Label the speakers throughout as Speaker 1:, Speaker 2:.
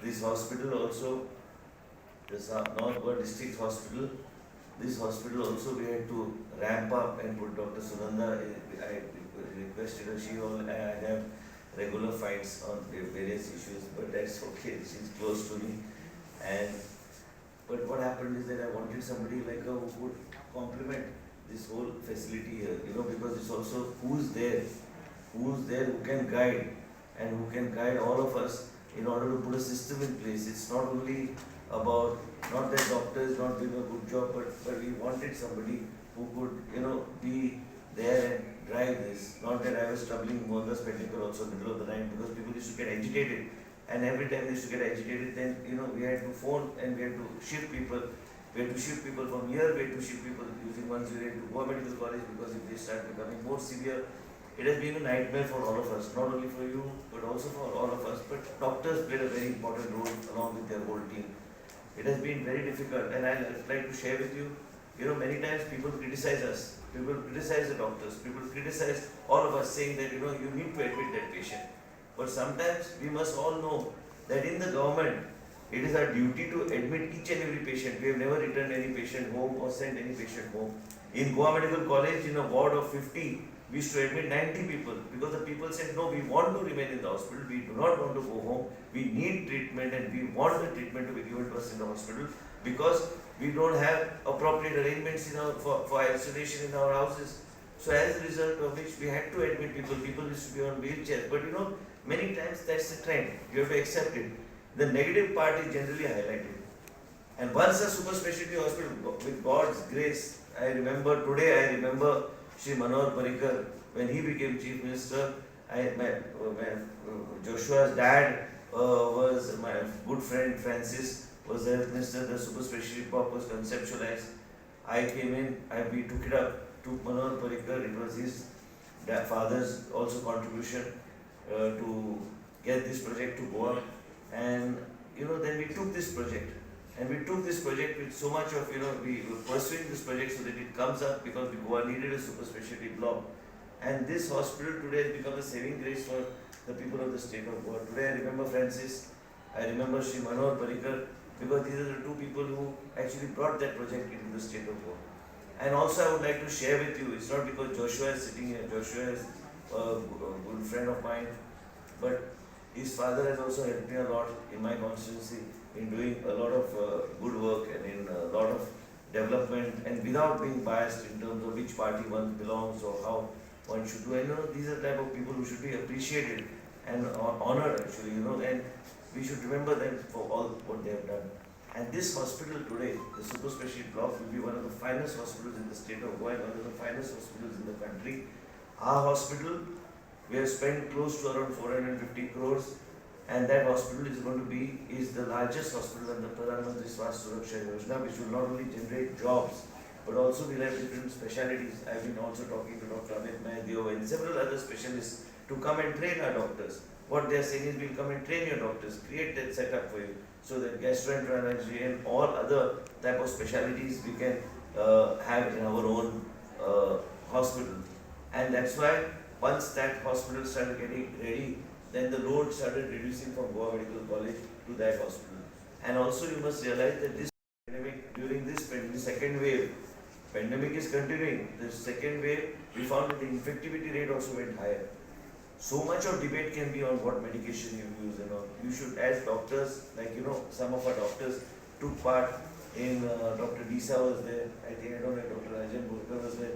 Speaker 1: this hospital also, this North Goa District Hospital, this hospital also we had to ramp up and put Dr. Sunanda. I requested her. I have regular fights on various issues, but that's okay. She's close to me, and but what happened is that I wanted somebody like her who could complement this whole facility here. Because it's also who's there, who can guide, and who can guide all of us in order to put a system in place. It's not only about, not that doctor is not doing a good job, but we wanted somebody who could, be there and drive this. Not that I was troubling Mohandas Pettikar also in the middle of the night, because people used to get agitated. And every time they used to get agitated, then we had to phone and we had to shift people. We had to shift people from here, we had to shift people using 108 to Goa Medical College, because if they start becoming more severe, it has been a nightmare for all of us, not only for you, but also for all of us. But doctors played a very important role along with their whole team. It has been very difficult, and I'd like to share with you, many times people criticize us, people criticize the doctors, people criticize all of us, saying that, you need to admit that patient. But sometimes we must all know that in the government, it is our duty to admit each and every patient. We have never returned any patient home or sent any patient home. In Goa Medical College, in a ward of 50, we used to admit 90 people, because the people said, no, we want to remain in the hospital, we do not want to go home, we need treatment, and we want the treatment to be given to us in the hospital, because we don't have appropriate arrangements for isolation in our houses. So as a result of which, we had to admit people used to be on wheelchairs. But many times that's the trend, you have to accept it. The negative part is generally highlighted. And once a super specialty hospital, with God's grace, I remember Shri Manohar Parrikar, when he became Chief Minister, Joshua's dad was my good friend Francis, was the Health Minister. The super specialty block was conceptualized. I came in, we took it up, took Manohar Parrikar. It was his father's also contribution to get this project to Goa. And then we took this project. And we took this project with so much of, we were pursuing this project so that it comes up, because Goa needed a super specialty block. And this hospital today has become a saving grace for the people of the state of Goa. Today I remember Francis, I remember Shri Manohar Parrikar, because these are the two people who actually brought that project into the state of Goa. And also I would like to share with you, it's not because Joshua is sitting here, Joshua is a good friend of mine, but his father has also helped me a lot in my constituency, in doing a lot of good work and in a lot of development, and without being biased in terms of which party one belongs or how one should do. And these are the type of people who should be appreciated and honored actually, and we should remember them for all what they have done. And this hospital today, the super specialty block, will be one of the finest hospitals in the state of Goa, one of the finest hospitals in the country. Our hospital, we have spent close to around 450 crores, and that hospital is the largest hospital under Pradhan Mantri Swasthya Suraksha Yojana, which will not only generate jobs, but also will have different specialities. I've been also talking to Dr. Amit Mahadeo and several other specialists to come and train our doctors. What they are saying is, we'll come and train your doctors, create that setup for you, so that gastroenterology and all other type of specialities we can have in our own hospital. And that's why once that hospital started getting ready, then the load started reducing from Goa Medical College to that hospital. And also you must realize that this pandemic, during this second wave, pandemic is continuing. The second wave, we found that the infectivity rate also went higher. So much of debate can be on what medication you use and all. You should, as doctors, like some of our doctors took part in, Dr. Disa was there, I don't know if Dr. Rajan Burkar was there,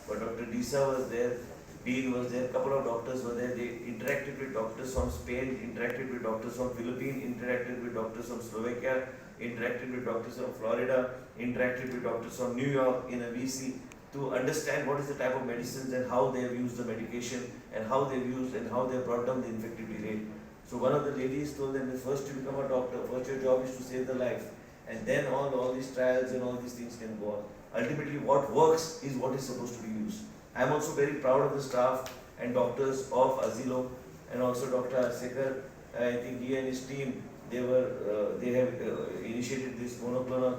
Speaker 1: but Dr. Disa was there, Dean was there, a couple of doctors were there. They interacted with doctors from Spain, interacted with doctors from Philippines, interacted with doctors from Slovakia, interacted with doctors from Florida, interacted with doctors from New York in a VC, to understand what is the type of medicines and how they have used the medication and how they've used and how they have brought down the infectivity rate. So one of the ladies told them that first you become a doctor, first your job is to save the life, and then all these trials and all these things can go on. Ultimately what works is what is supposed to be used. I am also very proud of the staff and doctors of Azilo, and also Dr. Arsekar. I think he and his team, they have initiated this monoclonal,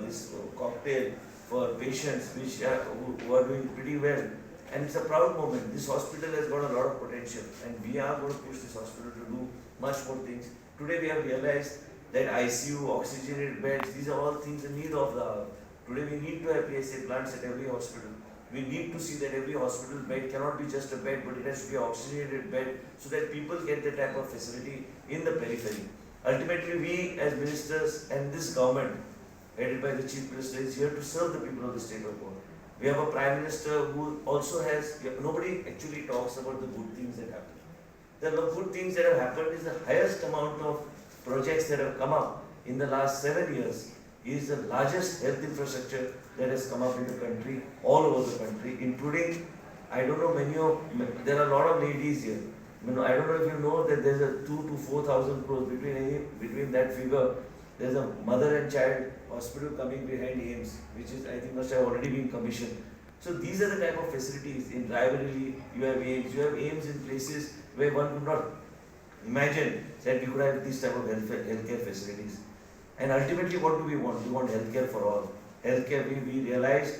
Speaker 1: this cocktail for patients who are doing pretty well. And it's a proud moment. This hospital has got a lot of potential, and we are going to push this hospital to do much more things. Today we have realized that ICU, oxygenated beds, these are all things in need of the hour. Today we need to have PSA plants at every hospital. We need to see that every hospital bed cannot be just a bed, but it has to be an oxygenated bed so that people get the type of facility in the periphery. Ultimately, we as ministers and this government, headed by the Chief Minister, is here to serve the people of the state of Goa. We have a Prime Minister who also has, nobody actually talks about the good things that happen. The good things that have happened is the highest amount of projects that have come up in the last 7 years is the largest health infrastructure that has come up in the country, all over the country, including, I don't know, there are a lot of ladies here. I don't know if you know that there's a 2 to 4,000 crores between that figure. There's a mother and child hospital coming behind AIMS, which is, I think, must have already been commissioned. So these are the type of facilities. In Raebareli, you have AIMS in places where one could not imagine that we could have these type of healthcare facilities. And ultimately, what do we want? We want healthcare for all. Healthcare, we realized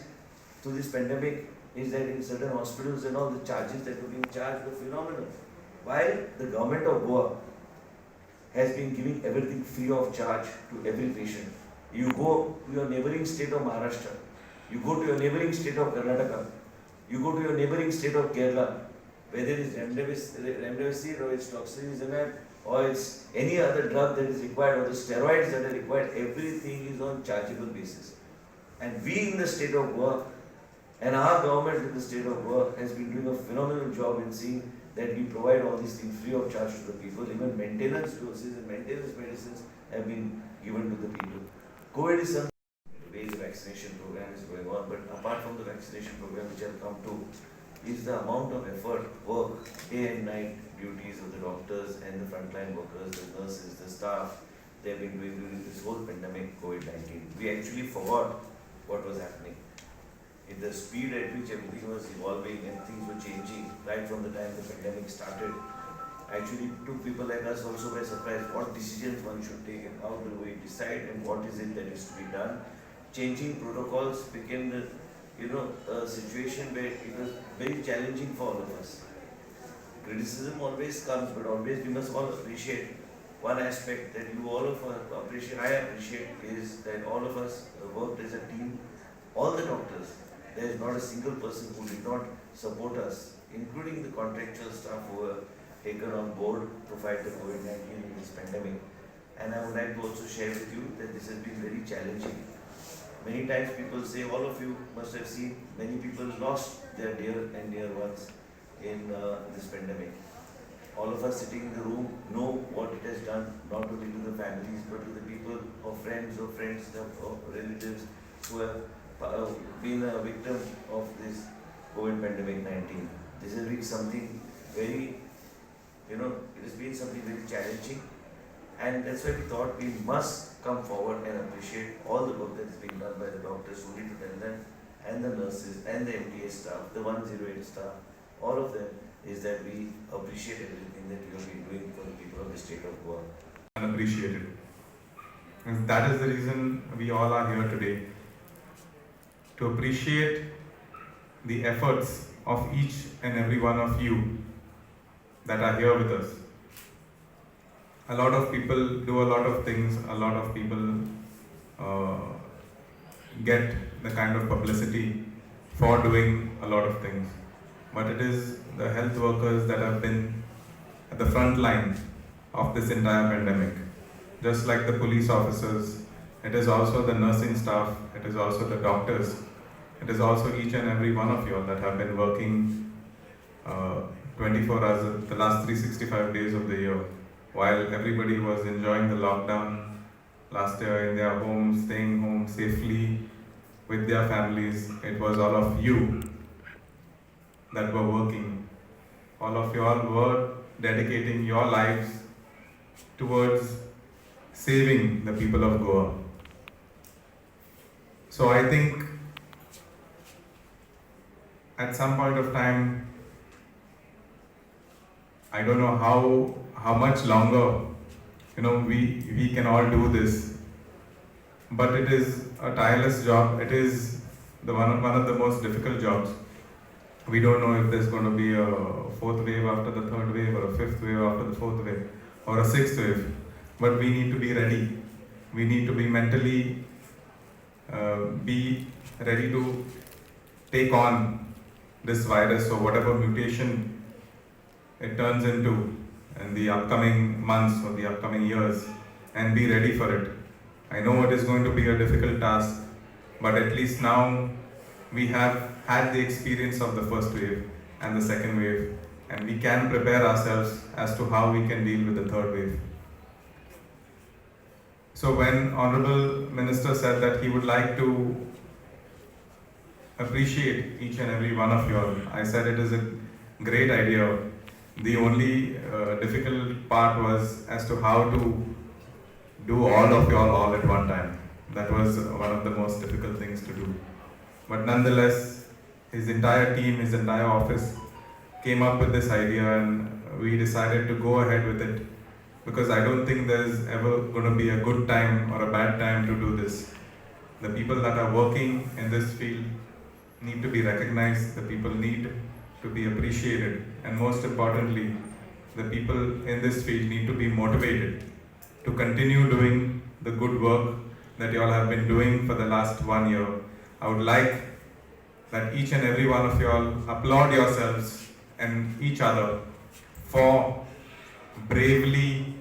Speaker 1: through this pandemic is that in certain hospitals and all, the charges that were being charged were phenomenal. While the government of Goa has been giving everything free of charge to every patient. You go to your neighboring state of Maharashtra, you go to your neighboring state of Karnataka, you go to your neighboring state of Kerala, whether it is remdesivir or it's tocilizumab or it's any other drug that is required or the steroids that are required, everything is on chargeable basis. And we in the state of Goa and our government in the state of Goa has been doing a phenomenal job in seeing that we provide all these things free of charge to the people. Even maintenance doses and maintenance medicines have been given to the people. COVID is something, the way the vaccination program is going on, but apart from the vaccination program, which I'll come to, is the amount of effort, work, day and night duties of the doctors and the frontline workers, the nurses, the staff, they've been doing during this whole pandemic, COVID-19. We actually forgot what was happening. In the speed at which everything was evolving and things were changing right from the time the pandemic started, actually took people like us also by surprise what decisions one should take and how do we decide and what is it that is to be done. Changing protocols became a situation where it was very challenging for all of us. Criticism always comes, but always we must all appreciate one aspect that you all of us appreciate, I appreciate, is that all of us worked as a team, all the doctors. There is not a single person who did not support us, including the contractual staff who were taken on board to fight the COVID-19 in this pandemic. And I would like to also share with you that this has been very challenging. Many times people say, all of you must have seen, many people lost their dear and dear ones in this pandemic. All of us sitting in the room know what it has done, not only to the families, but to the people or friends, or relatives who have been a victim of this COVID pandemic 19. This has been something very, it has been something very challenging, and that's why we thought we must come forward and appreciate all the work that is being done by the doctors who need to tell them, and the nurses, and the MTA staff, the 108 staff, all of them, is that we appreciate everything that you have been doing for the people of the state of Goa.
Speaker 2: Unappreciated. And that is the reason we all are here today, to appreciate the efforts of each and every one of you that are here with us. A lot of people do a lot of things, a lot of people get the kind of publicity for doing a lot of things. But it is the health workers that have been at the front line of this entire pandemic. Just like the police officers, it is also the nursing staff, it is also the doctors, it is also each and every one of you all that have been working 24 hours, the last 365 days of the year, while everybody was enjoying the lockdown last year in their homes, staying home safely with their families. It was all of you that were working. All of you all were dedicating your lives towards saving the people of Goa. So I think at some point of time, I don't know how much longer we can all do this, but it is a tireless job. It is one of the most difficult jobs. We don't know if there's going to be a fourth wave after the third wave, or a fifth wave after the fourth wave, or a sixth wave. but we need to be ready. We need to be mentally be ready to take on this virus or whatever mutation it turns into in the upcoming months or the upcoming years, and be ready for it. I know it is going to be a difficult task, but at least now we have had the experience of the first wave and the second wave, and we can prepare ourselves as to how we can deal with the third wave. So when Honorable Minister said that he would like to appreciate each and every one of you all, I said it is a great idea. The only difficult part was as to how to do all of you all at one time. That was one of the most difficult things to do. But nonetheless, his entire team, his entire office came up with this idea, and we decided to go ahead with it, because I don't think there's ever going to be a good time or a bad time to do this. The people that are working in this field need to be recognized, the people need to be appreciated, and most importantly, the people in this field need to be motivated to continue doing the good work that you all have been doing for the last 1 year. I would like that each and every one of you all applaud yourselves and each other for bravely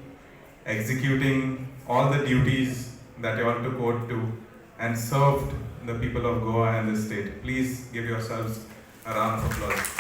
Speaker 2: executing all the duties that you all took oath to and served the people of Goa and this state. Please give yourselves a round of applause.